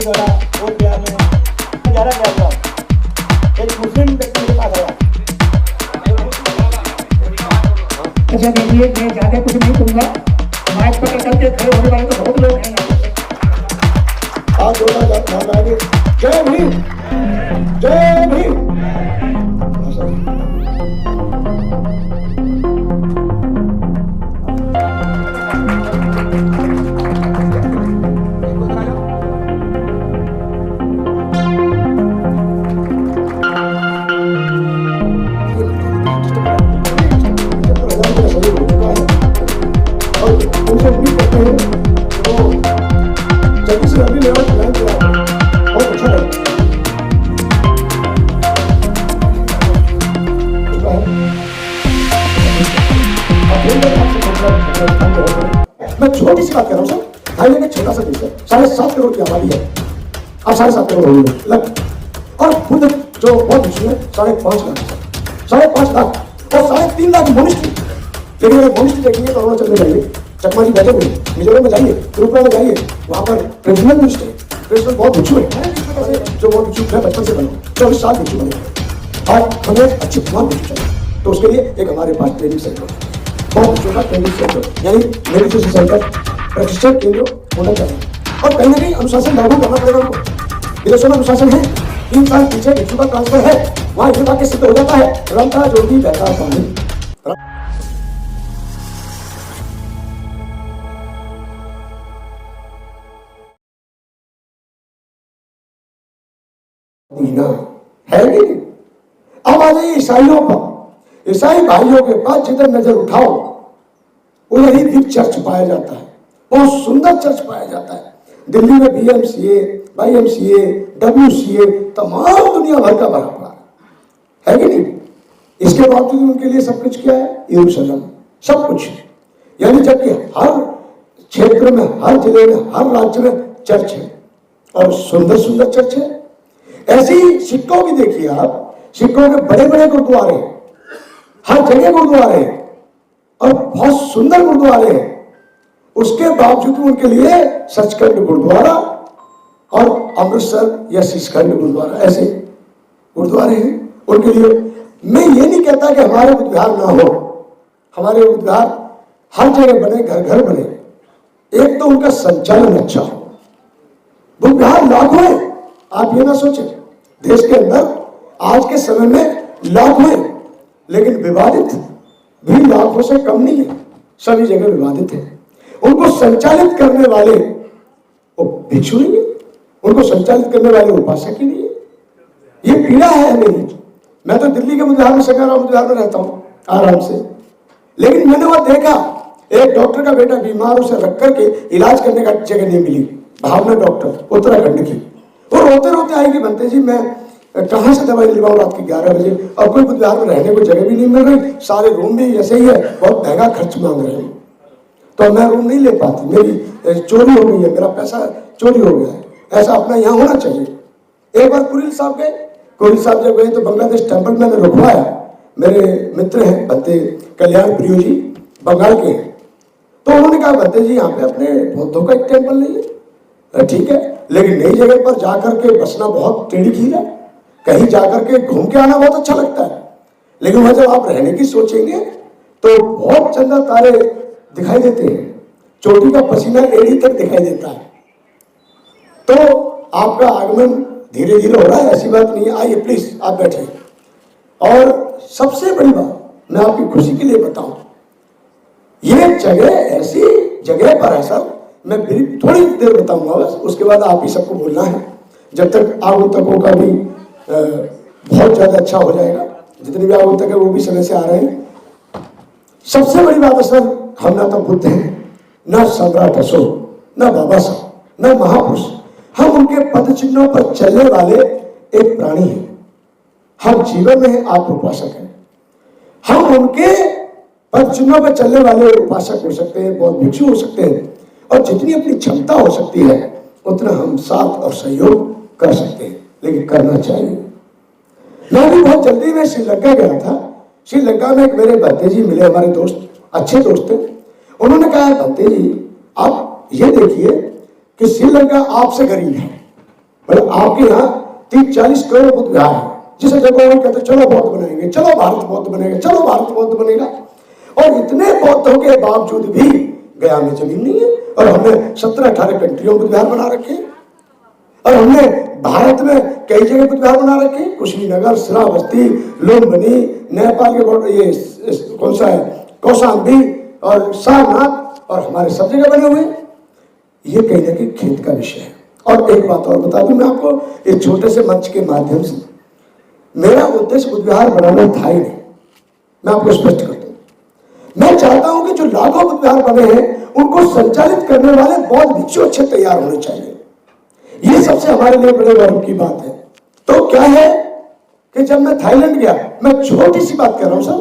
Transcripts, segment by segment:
जी द्वारा वोट दिया में 11 एक मुस्लिम व्यक्ति के पास आया। अच्छा देखिए, मैं ज्यादा कुछ नहीं कहूँगा, माइक पकड़ करके खड़े होने वाले तो बहुत लोग हैं यहाँ पे। आप दोनों नाम आगे, जय भीम, जय भीम। उनसे उम्मीद करते हैं तो जल्दी से जल्दी लेवल प्लान किया बहुत अच्छा है। मैं छोटी सी बात कर रहा हूँ सर, हाईवे में छोटा सा देश है, 7.5 करोड़ की आबादी है, अब 7.5 करोड़ हो गई लग, और खुद जो बहुत विषय है 5.5 लाख, 5.5 लाख और 3.5 लाख मोनिस्ट्री। लेकिन अगर मोनिस्ट्री देखेंगे तो अरुणाचल में जाइए, चकमा जी बैठे हुए, मिजोरम में जाइए, त्रिपुरा में जाइए, वहाँ पर ट्रेडिशनल मिनिस्टर है, ट्रेडिशनल बहुत भिक्षु है, जो बहुत भिक्षु है बचपन से बनो, 24 साल भिक्षु बने, आज हमें अच्छे भगवान भिक्षु चाहिए, तो उसके लिए एक हमारे पास ट्रेनिंग सेंटर, बहुत भिक्षु का ट्रेनिंग सेंटर, यानी मेडिटेशन सेंटर, प्रतिष्ठित केंद्र होना चाहिए। और कहीं ना कहीं अनुशासन लागू करना पड़ेगा उनको। विदेशों में अनुशासन है, 3 साल पीछे भिक्षु का ट्रांसफर है, वहाँ ये वाक्य सिद्ध हो जाता है, रमता जोगी बहता पानी। है नहीं। अब आ जाइए ईसाइयों पर, ईसाई भाइयों के पास जिधर नजर उठाओ वो यही दीप चर्च पाया जाता है, बहुत सुंदर चर्च पाया जाता है। दिल्ली में BMCA, YMCA, WCA तमाम दुनिया भर का भरा पड़ा है कि नहीं। इसके बावजूद उनके लिए सब कुछ क्या है, यरूशलेम सब कुछ, यानी जबकि हर क्षेत्र में, हर जिले में, हर राज्य में चर्च है और सुंदर सुंदर चर्च है। ऐसी सिक्कों की देखिए आप, सिक्कों के बड़े बड़े गुरुद्वारे, हर जगह गुरुद्वारे और बहुत सुंदर गुरुद्वारे हैं। उसके बावजूद उनके लिए सचखंड गुरुद्वारा और अमृतसर या शीशखंड गुरुद्वारा, ऐसे गुरुद्वारे हैं उनके लिए। मैं ये नहीं कहता कि हमारे बुद्ध विहार ना हो, हमारे बुद्ध विहार हर जगह बने, घर घर बने, एक तो उनका संचालन अच्छा हो। बुद्ध विहार लाखों है, आप ये ना सोचें, देश के अंदर आज के समय में लाखों है, लेकिन विवादित भी लाखों से कम नहीं है, सभी जगह विवादित है। उनको संचालित करने वाले वो भिक्षु नहीं है, उनको संचालित करने वाले उपासक ही नहीं है। ये पीड़ा है मेरी। मैं तो दिल्ली के बुद्ध विहार में, सकाराम बुद्ध विहार में रहता हूँ आराम से, लेकिन मैंने वह देखा एक डॉक्टर का बेटा बीमार, उसे रख करके इलाज करने का जगह नहीं मिली, भावना डॉक्टर उत्तराखंड की, वो रोते रोते आएगी, बनते जी मैं कहाँ से दवाई दिलवाऊँ रात के 11 बजे, और कोई बुद्ध विहार में रहने को जगह भी नहीं मिल रही, सारे रूम भी ऐसे ही है, बहुत महंगा खर्च मांग रहे हैं, तो मैं रूम नहीं ले पाती, मेरी चोरी हो गई है, मेरा पैसा चोरी हो गया है। ऐसा अपना यहाँ होना चाहिए। एक बार कुरिल साहब गए, कुरिल साहब जब गए तो बांग्लादेश टेम्पल में रुकवाया, मेरे मित्र हैं बनते कल्याण प्रियो जी, बंगाल के हैं, तो उन्होंने कहा बनते जी यहाँ पे अपने बौद्धों का एक टेम्पल नहीं है, ठीक है, लेकिन नई जगह पर जाकर के बसना बहुत टेढ़ी खीर है, कहीं जाकर के घूम के आना बहुत अच्छा लगता है, लेकिन वहां जब आप रहने की सोचेंगे तो बहुत चंदा तारे दिखाई देते हैं, चोटी का पसीना एड़ी तक दिखाई देता है। तो आपका आगमन धीरे धीरे हो रहा है, ऐसी बात नहीं है। आइए प्लीज आप बैठिए। और सबसे बड़ी बात मैं आपकी खुशी के लिए बताऊं, ये जगह ऐसी जगह पर है सर, मैं थोड़ी देर बताऊंगा बस, उसके बाद आप ही सबको बोलना है, जब तक आगुन्तकों का भी बहुत ज्यादा अच्छा हो जाएगा, जितने भी आगुन्तक है वो भी समय से आ रहे हैं। सबसे बड़ी बात है सर, हम ना तो बुद्ध हैं, ना सम्राट अशोक, ना बाबा साहब, ना महापुरुष, हम उनके पद चिन्हों पर चलने वाले एक प्राणी हैं। हम जीवन में आप उपासक हैं, हम उनके पद चिन्हों पर चलने वाले उपासक हो सकते हैं, बौद्ध भिक्षु हो सकते हैं, और जितनी अपनी क्षमता हो सकती है उतना हम साथ और सहयोग कर सकते हैं, लेकिन करना चाहिए। मैं भी बहुत जल्दी में श्रीलंका गया था। श्रीलंका में एक मेरे भंते जी मिले, हमारे दोस्त, अच्छे दोस्त थे। उन्होंने कहा भंते जी आप ये देखिए कि श्रीलंका आपसे गरीब है, मतलब आपके यहाँ 30-40 करोड़ बुद्ध विहार है, जिसे जगह वो कहते चलो बौद्ध बनाएंगे, चलो भारत बौद्ध बनेगा, चलो भारत बौद्ध बनेगा। और इतने बौद्धों के बावजूद भी गया में जमीन नहीं है, और हमने 17-18 कंट्रियों में बुद्ध विहार बना रखे हैं। और हमने भारत में कई जगह बुद्ध विहार बना रखे हैं, कुशीनगर, श्रावस्ती, लुम्बिनी, नेपाल के बॉर्डर, ये कौन सा है, कौशाम्बी और सारनाथ, और हमारे सब जगह बने हुए। ये कहीं ना कहीं खेत का विषय है। और एक बात और बता दूं मैं आपको, एक छोटे से मंच के माध्यम से, मेरा उद्देश्य बुद्ध विहार बनाना था ही नहीं। मैं आपको स्पष्ट कर दूं, मैं चाहता हूं कि जो लाखों बुद्ध विहार बने हैं उनको संचालित करने वाले बौद्ध भिक्षु अच्छे तैयार होने चाहिए। ये सबसे हमारे लिए बड़े गर्व की बात है। तो क्या है कि जब मैं थाईलैंड गया, मैं छोटी सी बात कर रहा हूं सर,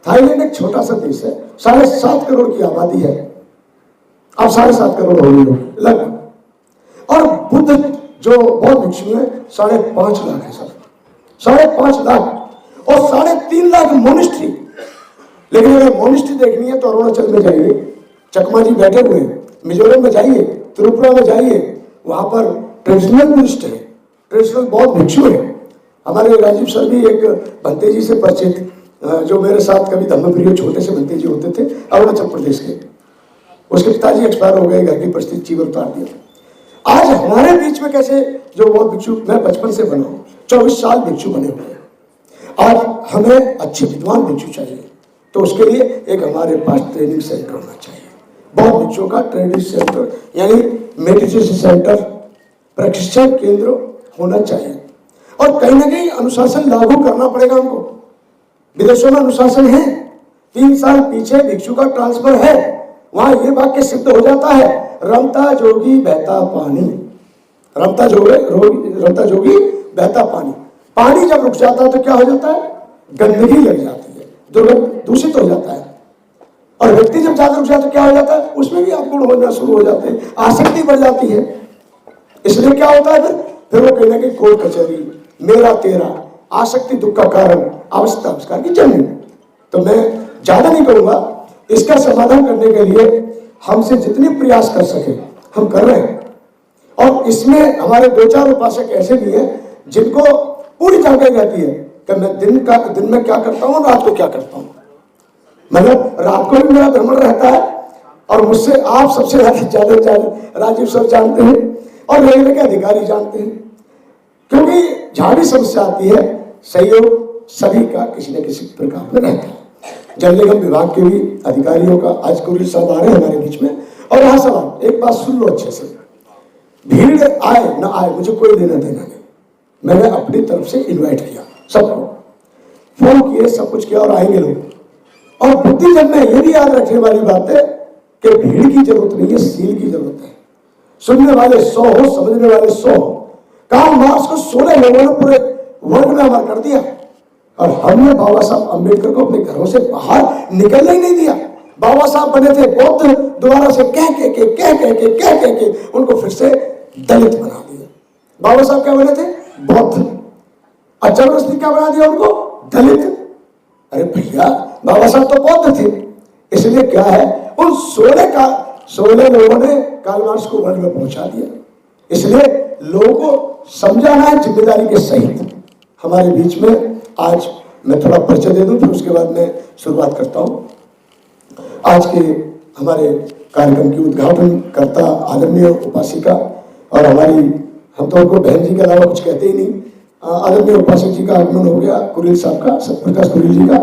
थाईलैंड एक छोटा सा देश है, 7.5 करोड़ की आबादी है, अब 7.5 करोड़ हो गई लगभग, और बुद्ध जो बौद्ध भिक्षु है 5.5 लाख है सर, 5.5 लाख, और 3.5 लाख मोनिस्ट्री। लेकिन अगर मोनिस्ट्री देखनी है तो अरुणाचल में जाइए, चकमा जी बैठे हुए हैं, मिजोरम में जाइए, त्रिपुरा में जाइए, वहां पर ट्रेडिशनल बुद्धिस्ट है, ट्रेडिशनल बौद्ध भिक्षु है। हमारे राजीव सर भी एक भंते जी से परिचित, जो मेरे साथ कभी धम्मप्रिय छोटे से भंते जी होते थे अरुणाचल प्रदेश के, उसके पिताजी एक्सपायर हो गए, घर की परिस्थिति जीवन उतार दिया। आज हमारे बीच में कैसे जो बौद्ध भिक्षु, मैं बचपन से बना हूँ, 24 साल भिक्षु बने हुए हैं। आज हमें अच्छे विद्वान भिक्षु चाहिए, तो उसके लिए एक हमारे पास ट्रेनिंग सेंटर होना चाहिए, बौद्ध भिक्षुओं का ट्रेनिंग सेंटर, यानी मेडिटेशन सेंटर, प्रशिक्षण केंद्र होना चाहिए। और कहीं ना कहीं अनुशासन लागू करना पड़ेगा हमको। विदेशों में अनुशासन है, 3 साल पीछे भिक्षु का ट्रांसफर है, वहां ये वाक्य सिद्ध हो जाता है, रमता जोगी बहता पानी, रमता जोगी बहता पानी। पानी जब रुक जाता है तो क्या हो जाता है, गंदगी लग जाती है, दुर्गंध दूषित हो जाता है। और व्यक्ति जब ज्यादा रुक जाता है तो क्या हो जाता है, उसमें भी अवगुण होना शुरू हो जाते हैं, आसक्ति बढ़ जाती है। इसलिए क्या होता है, फिर वो कहीं ना कहीं कोर्ट कचहरी, मेरा तेरा, आसक्ति दुख का कारण, अवस्था आविष्कार की जन्म। तो मैं ज्यादा नहीं करूंगा, इसका समाधान करने के लिए हमसे जितने प्रयास कर सके हम कर रहे हैं। और इसमें हमारे 2-4 उपासक ऐसे भी हैं जिनको पूरी जानकारी रहती है कि मैं दिन में क्या करता हूँ, रात को क्या करता हूँ। मतलब रात को भी मेरा भ्रमण रहता है, और मुझसे आप सबसे ज्यादा राजीव सर जानते हैं और रेलवे के अधिकारी जानते हैं, क्योंकि जहां भी समस्या आती है सहयोग सभी का किसी न किसी प्रकार में रहता है। जल निगम विभाग के भी अधिकारियों का, आज कुरिल साहब आ रहे हैं हमारे बीच में। और यहाँ सवाल, एक बात सुन लो अच्छे से, भीड़ आए ना आए मुझे कोई लेना देना नहीं, मैंने अपनी तरफ से इन्वाइट किया सबको, फोन किए, सब कुछ किया, और आएंगे लोग। और बुद्धिज्म में ये भी याद रखने वाली बात है कि भीड़ की जरूरत नहीं है, सील की जरूरत है। सुनने वाले 100 हो, समझने वाले 100 हो। कार्ल मार्क्स को 16 लोगों ने पूरे वर्ल्ड में अमर कर दिया, और हमने बाबा साहब अम्बेडकर को अपने घरों से बाहर निकलने ही नहीं दिया। बाबा साहब बने थे बौद्ध, दोबारा से कह के उनको फिर से दलित बना दिया। बाबा साहब क्या बने थे, बौद्ध। चरमस्ती क्या बना दिया उनको, दलित। अरे भैया, बाबा साहब तो बौद्ध थे। इसलिए क्या है, उन 16 लोगों ने कार्ल मार्क्स को वर्ल्ड में पहुंचा दिया। इसलिए लोगों को समझाना है जिम्मेदारी के सहित। हमारे बीच में आज मैं थोड़ा परिचय दे दूं, फिर उसके बाद मैं शुरुआत करता हूं। आज के हमारे कार्यक्रम की उद्घाटन करता आदरणीय उपासिका, और हम तो उनको बहन जी के अलावा कुछ कहते ही नहीं, आदरणीय उपासक जी का आगमन हो गया, कुरिल साहब का, सतप्रकाश कुरिल जी का।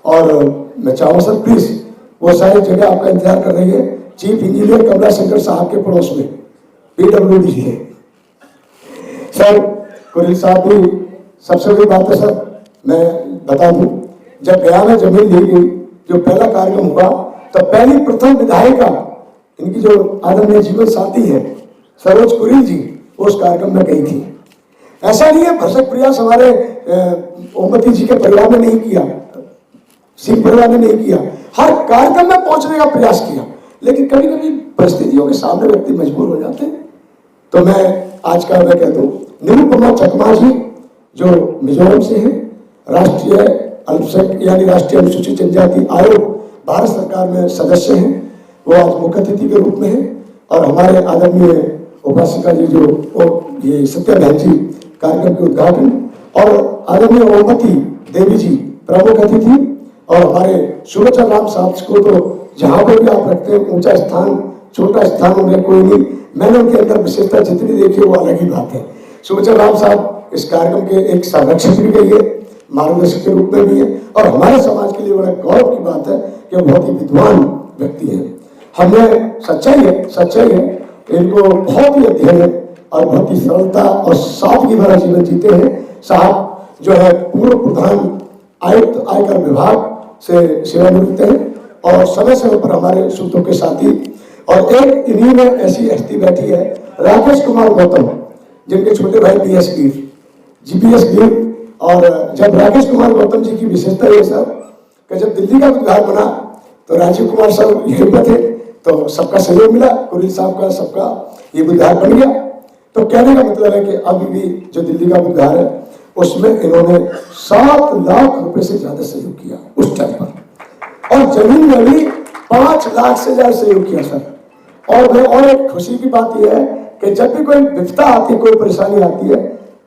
और मैं चाहूँ सर प्लीज, वो सारी जगह आपका इंतजार कर रही है। चीफ इंजीनियर कमला शंकर साहब के पड़ोस में PWD है सर, कुरिल साहब भी। सबसे बड़ी बात है सर, मैं बता दूं, जब गया में जमीन ली गई, जो पहला कार्यक्रम हुआ, तो पहली प्रथम विधायिका इनकी जो आदरणीय जीवन साथी है सरोज कुरिल जी, उस कार्यक्रम में गई थी। ऐसा नहीं है भरसक प्रयास हमारे ओमती जी के परिवार में नहीं किया, सिंह परिवार ने नहीं किया, हर कार्यक्रम में पहुंचने का प्रयास किया, लेकिन कभी कभी परिस्थितियों के सामने व्यक्ति मजबूर हो जाते हैं। तो मैं आज का मैं कह दूं, निरुपमा चकमा जी जो मिजोरम से हैं, राष्ट्रीय अल्पसंख्यक यानी राष्ट्रीय अनुसूचित जनजाति आयोग भारत सरकार में सदस्य हैं, वो आज मुख्य अतिथि के रूप में हैं। और हमारे आदरणीय उपासिका जी जो ये सत्या बहन जी कार्यक्रम के उद्घाटन, और आदरणीय ओमवती देवी जी प्रमुख अतिथि, और हमारे सुलोचन राम साहब को तो जहाँ पर भी आप रखते हैं ऊंचा स्थान छोटा स्थान उनमें कोई नहीं, मैंने उनके अंदर विशेषता जितनी देखी वो अलग ही बात है। सुलोचन राम साहब इस कार्यक्रम के एक संरक्षक भी गई है, मार्गदर्शक के रूप में भी है, और हमारे समाज के लिए बड़ा गौरव की बात है कि वो बहुत ही विद्वान व्यक्ति है। हमें सच्चाई है इनको बहुत ही अध्ययन है और बहुत ही सरलता और सादगी भरा जीवन जीते हैं। साहब जो है पूर्व प्रधान आयुक्त आयकर विभाग से सेवानिवृत्त हैं और समय समय पर हमारे सूत्रों के साथी, और एक इन्हीं में ऐसी हस्ती बैठी है राकेश कुमार गौतम, जिनके छोटे भाई बीएस गिर। और जब राकेश कुमार गौतम जी की विशेषता ये सर कि जब दिल्ली का विधायक बना तो राजीव कुमार साहब यहीं पर थे, तो सबका सहयोग मिला, कुरिल साहब का सबका ये विधायक बन गया। तो कहने का मतलब है कि अभी भी जो दिल्ली का विधायक है उसमें इन्होंने 7 लाख रुपए से ज्यादा सहयोग किया उस टाइम पर, और जमीन में भी 5 लाख से ज्यादा सहयोग किया सर। और एक खुशी की बात यह है कि जब भी कोई विपदा आती है, कोई परेशानी आती है,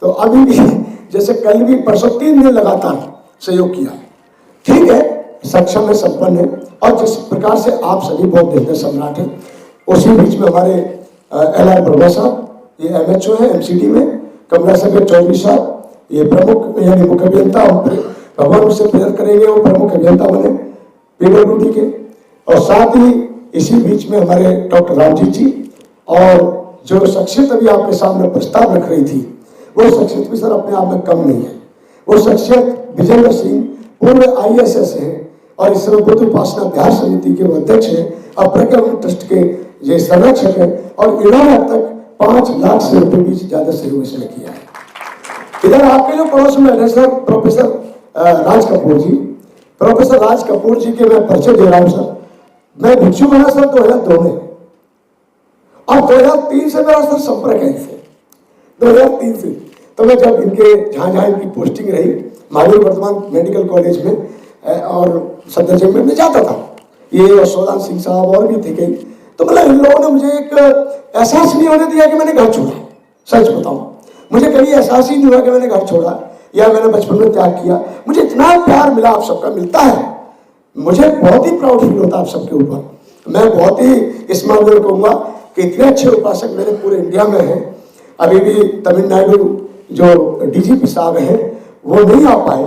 तो अभी भी जैसे कल भी परसों 3 दिन लगातार सहयोग किया। ठीक है, सक्षम है, संपन्न है, और जिस प्रकार से आप सभी बहुत देते सम्राट हैं, उसी बीच में हमारे LR वर्मा साहब ये MHO है MCD में, कमला शंकर चौधरी साहब ये प्रमुख यानी मुख्य अभियंता, भगवान उससे प्रेयर करेंगे वो प्रमुख अभियंता बने PWD के, और साथ ही इसी बीच में हमारे डॉक्टर रामजीत जी, और जो शख्सियत अभी आपके सामने प्रस्ताव रख रही थी वो शख्सियत भी सर अपने आप में कम नहीं है। वो शख्सियत विजेंद्र सिंह पूर्व IAS है और इस समय बुद्ध उपासना बिहार समिति के वो अध्यक्ष है और प्रज्ञा ट्रस्ट के ये संरक्षक है, और इन्होंने अब तक 5 लाख से रुपए भी ज्यादा सहयोग इसमें किया है। इधर आपके जो पड़ोस में है सर प्रोफेसर राज कपूर जी के मैं परिचय दे रहा हूं सर। मैं भिक्षु बना सर 2002 में, और 2003 से मेरा सर संपर्क है इनसे, 2003 से। तो मैं जब इनके जहां इनकी पोस्टिंग रही महावीर वर्धमान मेडिकल कॉलेज में और सफदरजंग में मैं जाता था, ये और सोदान सिंह साहब और भी थे कई। तो मतलब इन लोगों ने मुझे एक एहसास नहीं होने दिया कि मैंने घर छोड़ा। सच बताऊं, मुझे कभी एहसास ही नहीं हुआ कि मैंने घर छोड़ा या मैंने बचपन में त्याग किया। मुझे इतना प्यार मिला, आप सबका मिलता है, मुझे बहुत ही प्राउड फील होता है आप सबके ऊपर। मैं बहुत ही इस मामले में कहूँगा कि इतने अच्छे उपासक मेरे पूरे इंडिया में हैं। अभी भी तमिलनाडु जो DGP साहब हैं वो नहीं आ पाए,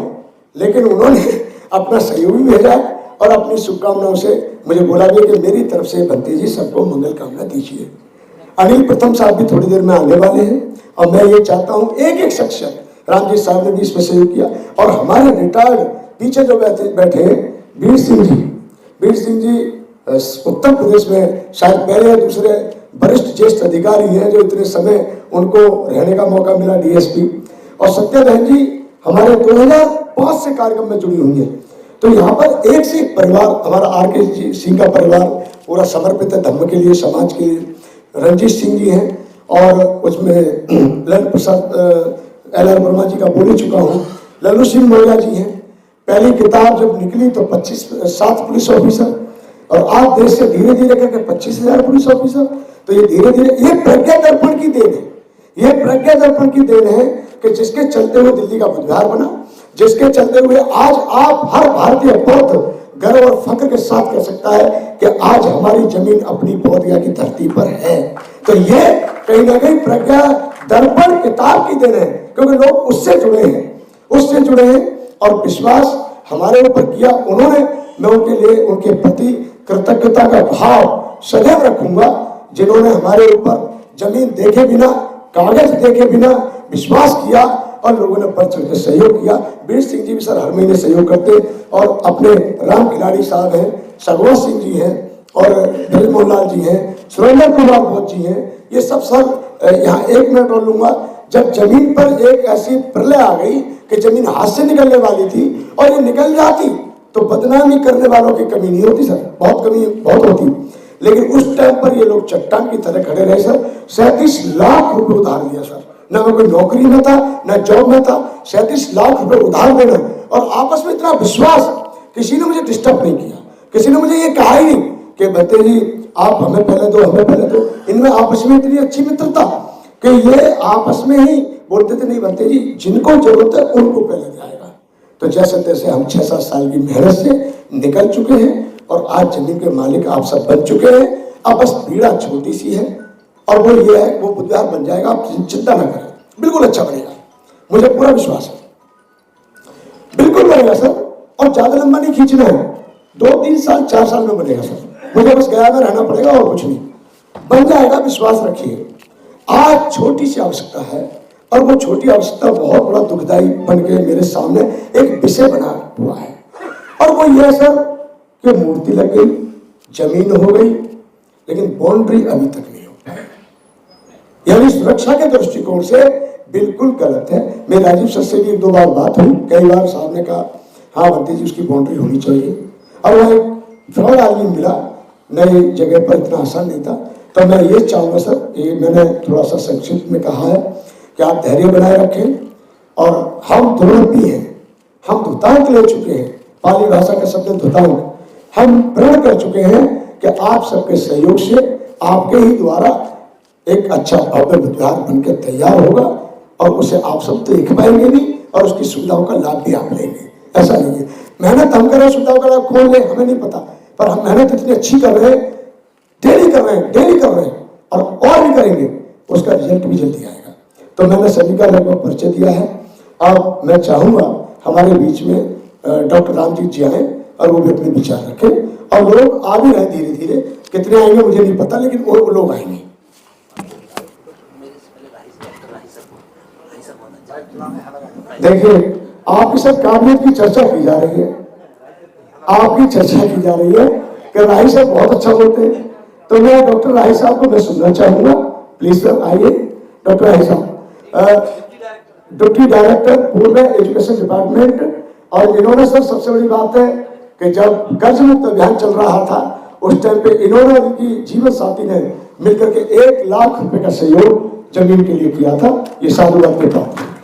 लेकिन उन्होंने अपना सहयोग भी भेजा और अपनी शुभकामनाओं से मुझे बोला भी कि मेरी तरफ से भंते जी सबको मंगल कामना दीजिए। अनिल प्रथम साहब भी थोड़ी देर में आने वाले हैं, और मैं ये चाहता हूँ एक शख्सियत रामजी साहब ने भी इसमें सहयोग किया, और हमारे रिटायर्ड पीछे जो बैठे हैं वीर सिंह जी उत्तर प्रदेश में शायद पहले या दूसरे वरिष्ठ ज्येष्ठ अधिकारी हैं जो इतने समय उनको रहने का मौका मिला DSP, और सत्या बहन जी हमारे 2005 से कार्यक्रम में जुड़ी हुई है। तो यहाँ पर एक से एक परिवार, हमारा RK सिंह का परिवार पूरा समर्पित है धर्म के लिए, समाज के लिए। रंजीत सिंह जी हैं, और उसमें ललन प्रसाद LR वर्मा जी का बोल ही चुका हूँ, लल्लू सिंह मौर्या जी हैं। पहली किताब जब निकली तो 7 पुलिस ऑफिसर, और आज देश से धीरे धीरे करके 25,000 पुलिस ऑफिसर। तो ये धीरे धीरे ये प्रज्ञा दर्पण की देन है, ये प्रज्ञा दर्पण की देन है कि जिसके चलते हुए दिल्ली का बुधवार बना, जिसके चलते हुए आज आप हर भारतीय बौद्ध गर्व और फख्र के साथ कह सकता है कि आज हमारी जमीन अपनी बोध गया की धरती पर है। तो ये कहीं ना कहीं प्रज्ञा दर्पण किताब की देन है, क्योंकि लोग उससे जुड़े हैं और विश्वास हमारे ऊपर किया उन्होंने। मैं उनके लिए उनके प्रति कृतज्ञता का भाव सदैव रखूंगा, जिन्होंने हमारे ऊपर जमीन देखे बिना, कागज देखे बिना विश्वास किया और लोगों ने बढ़ चढ़ के सहयोग किया। वीर सिंह जी भी सर हर महीने सहयोग करते, और अपने राम खिलाड़ी साहब हैं, सगवा सिंह जी हैं, और ब्रजमोहन लाल जी हैं, सुरेंद्र कुमार बोध जी हैं। ये सब सर यहाँ 1 मिनट और लूंगा। जब जमीन पर एक ऐसी प्रलय आ गई कि जमीन हाथ से निकलने वाली थी, और ये निकल जाती तो बदनामी करने वालों की कमी नहीं होती सर, बहुत होती। लेकिन उस टाइम पर ये लोग चट्टान की तरह खड़े रहे सर। 37 लाख रुपए उधार लिया सर, ना मैं कोई नौकरी में था ना जॉब में था, 37 लाख रुपए उधार देना, और आपस में इतना विश्वास, किसी ने मुझे डिस्टर्ब नहीं किया, किसी ने मुझे ये कहा ही नहीं कि भत्ते जी आप हमें पहले दो, हमें पहले दो। इनमें आपस में इतनी अच्छी मित्रता कि ये आपस में ही बोलते थे, नहीं बनते जी, जिनको जरूरत है उनको पहले जाएगा। तो जैसे तैसे हम 6-7 साल की मेहनत से निकल चुके हैं और आज जमीन के मालिक आप सब बन चुके हैं। अब बस पीड़ा छोटी सी है और वो ये है, वो बुद्धियार बन जाएगा, आप चिंता ना करें, बिल्कुल अच्छा बनेगा, मुझे पूरा विश्वास है, बिल्कुल बनेगा सर। और ज्यादा लंबा नहीं खींचना है, 2-3 साल 4 साल में बनेगा सर। मुझे बस गया में रहना पड़ेगा और कुछ नहीं, बन जाएगा, विश्वास रखिए। आज छोटी सी आवश्यकता है और वो छोटी आवश्यकता बहुत बड़ा दुखदाई बन के मेरे सामने एक विषय बना हुआ है। और वो ये सर कि मूर्ति लग गई, जमीन हो गई, लेकिन बाउंड्री अभी तक नहीं हो पाई। यानी सुरक्षा के दृष्टिकोण से बिल्कुल गलत है। मेरे राजीव सर से भी 1-2 बार बात हुई, कई बार साहब ने कहा हाँ बंटी जी उसकी बाउंड्री होनी चाहिए। और वह एक फ्रॉड आदमी मिला नई जगह पर, इतना आसान नहीं था। तो मैं ये चाहूँगा सर, ये मैंने थोड़ा सा संक्षिप्त में कहा है कि आप धैर्य बनाए रखें। और हम ध्रुवंती हैं, हम धुतांक ले चुके हैं, पाली भाषा का शब्द धुतांक, हम प्रण कर चुके हैं कि आप सबके सहयोग से आपके ही द्वारा एक अच्छा भव्य विद्यार बनकर तैयार होगा और उसे आप सब देख पाएंगे भी और उसकी सुविधाओं का लाभ भी आप लेंगे। ऐसा नहीं है मेहनत हम कर रहे हैं, सुविधाओं का लाभ खोल लें, हमें नहीं पता, पर हम मेहनत इतनी अच्छी कर रहे हैं, डेली कर रहे हैं, डेली कर रहे हैं और भी करेंगे, उसका रिजल्ट भी जल्दी आएगा। तो मैंने सभी का लगभग परिचय दिया है। अब मैं चाहूँगा हमारे बीच में डॉक्टर रामजीत जी आए और वो भी अपने विचार रखें। और लोग आ भी रहे धीरे धीरे, कितने आएंगे मुझे नहीं पता, लेकिन वो लोग आएंगे। देखिए आपकी सब काबिलियत की चर्चा की जा रही है, आपकी चर्चा की जा रही है कि राही साहब बहुत अच्छा बोलते हैं। तो मैं डॉक्टर राही साहब को मैं सुनना चाहूंगा, प्लीज सर आइए। डॉक्टर राही साहब डिप्टी डायरेक्टर पूर्व एजुकेशन डिपार्टमेंट, और इन्होंने सर सबसे बड़ी बात है कि जब कर्ज मुक्त अभियान चल रहा था उस टाइम पे इन्होंने उनकी जीवन साथी ने मिलकर के 1 लाख रुपए का सहयोग जमीन के लिए किया था। ये साधुवाद के बात है।